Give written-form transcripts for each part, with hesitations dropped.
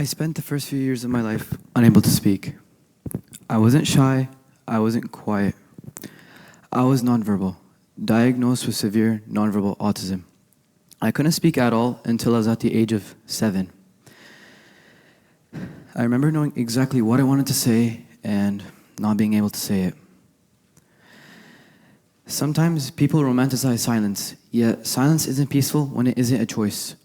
I spent the first few years of my life unable to speak. I wasn't shy, I wasn't quiet. I was nonverbal, diagnosed with severe nonverbal autism. I couldn't speak at all until I was at the age of 7. I remember knowing exactly what I wanted to say and not being able to say it. Sometimes people romanticize silence, yet silence isn't peaceful when it isn't a choice.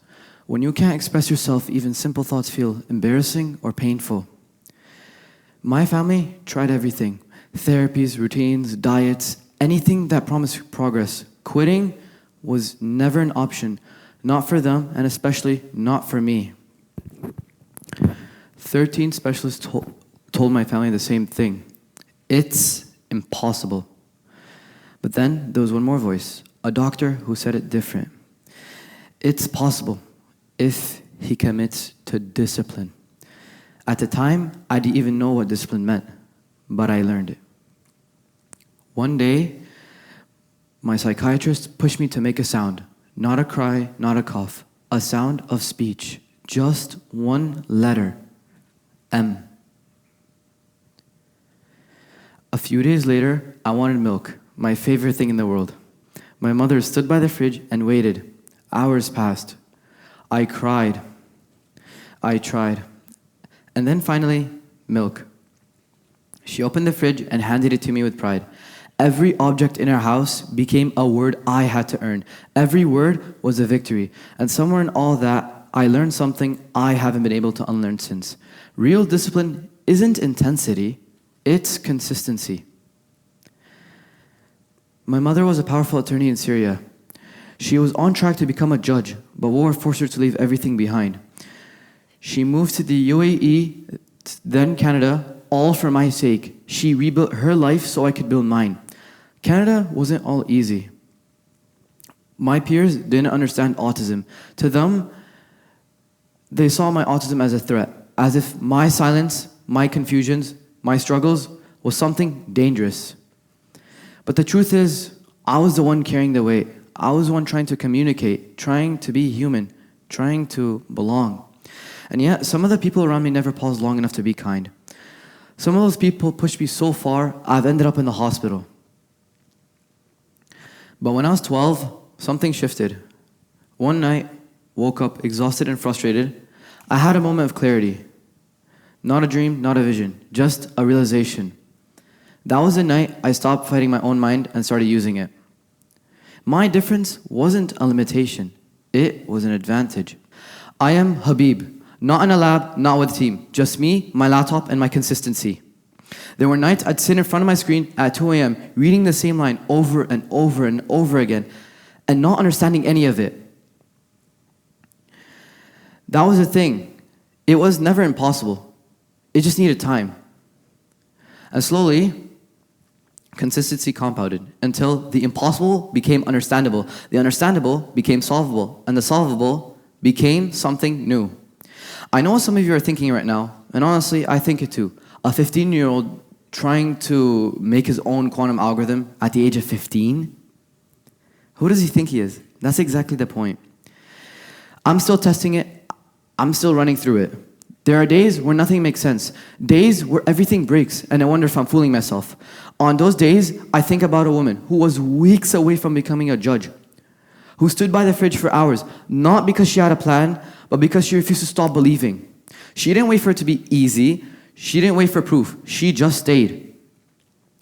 When you can't express yourself, even simple thoughts feel embarrassing or painful. My family tried everything: therapies, routines, diets, anything that promised progress. Quitting was never an option, not for them and especially not for me. 13 specialists told my family the same thing. It's impossible. But then there was one more voice, a doctor who said it different. It's possible if he commits to discipline. At the time, I didn't even know what discipline meant, but I learned it. One day, my psychiatrist pushed me to make a sound, not a cry, not a cough, a sound of speech, just one letter, M. A few days later, I wanted milk, my favorite thing in the world. My mother stood by the fridge and waited. Hours passed. I cried. I tried. And then finally, milk. She opened the fridge and handed it to me with pride. Every object in our house became a word I had to earn. Every word was a victory. And somewhere in all that, I learned something I haven't been able to unlearn since. Real discipline isn't intensity, it's consistency. My mother was a powerful attorney in Syria. She was on track to become a judge, but war forced her to leave everything behind. She moved to the UAE, then Canada, all for my sake. She rebuilt her life so I could build mine. Canada wasn't all easy. My peers didn't understand autism. To them, they saw my autism as a threat, as if my silence, my confusions, my struggles was something dangerous. But the truth is, I was the one carrying the weight. I was the one trying to communicate, trying to be human, trying to belong. And yet, some of the people around me never paused long enough to be kind. Some of those people pushed me so far, I've ended up in the hospital. But when I was 12, something shifted. One night, woke up exhausted and frustrated. I had a moment of clarity. Not a dream, not a vision, just a realization. That was the night I stopped fighting my own mind and started using it. My difference wasn't a limitation, it was an advantage. I am Habib, not in a lab, not with a team, just me, my laptop, and my consistency. There were nights I'd sit in front of my screen at 2 a.m. reading the same line over and over and over again and not understanding any of it. That was the thing. It was never impossible. It just needed time. And slowly, consistency compounded until the impossible became understandable. The understandable became solvable, and the solvable became something new. I know what some of you are thinking right now, and honestly, I think it too. A 15-year-old trying to make his own quantum algorithm at the age of 15? Who does he think he is? That's exactly the point. I'm still testing it. I'm still running through it. There are days where nothing makes sense. Days where everything breaks, and I wonder if I'm fooling myself. On those days, I think about a woman who was weeks away from becoming a judge, who stood by the fridge for hours, not because she had a plan, but because she refused to stop believing. She didn't wait for it to be easy. She didn't wait for proof. She just stayed.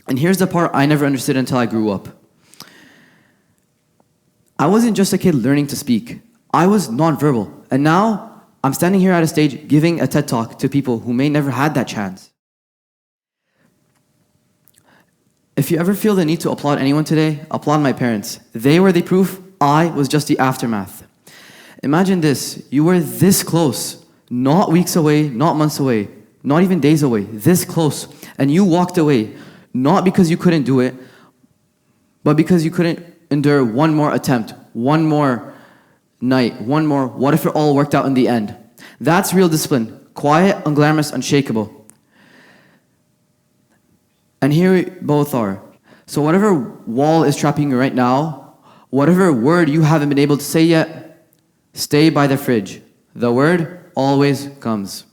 And here's the part I never understood until I grew up. I wasn't just a kid learning to speak. I was nonverbal. And now, I'm standing here at a stage giving a TED Talk to people who may never had that chance. If you ever feel the need to applaud anyone today, applaud my parents. They were the proof, I was just the aftermath. Imagine this, you were this close, not weeks away, not months away, not even days away, this close, and you walked away, not because you couldn't do it, but because you couldn't endure one more attempt, one more night, one more, what if it all worked out in the end? That's real discipline, quiet, unglamorous, unshakable. And here we both are. So whatever wall is trapping you right now, whatever word you haven't been able to say yet, stay by the fridge. The word always comes.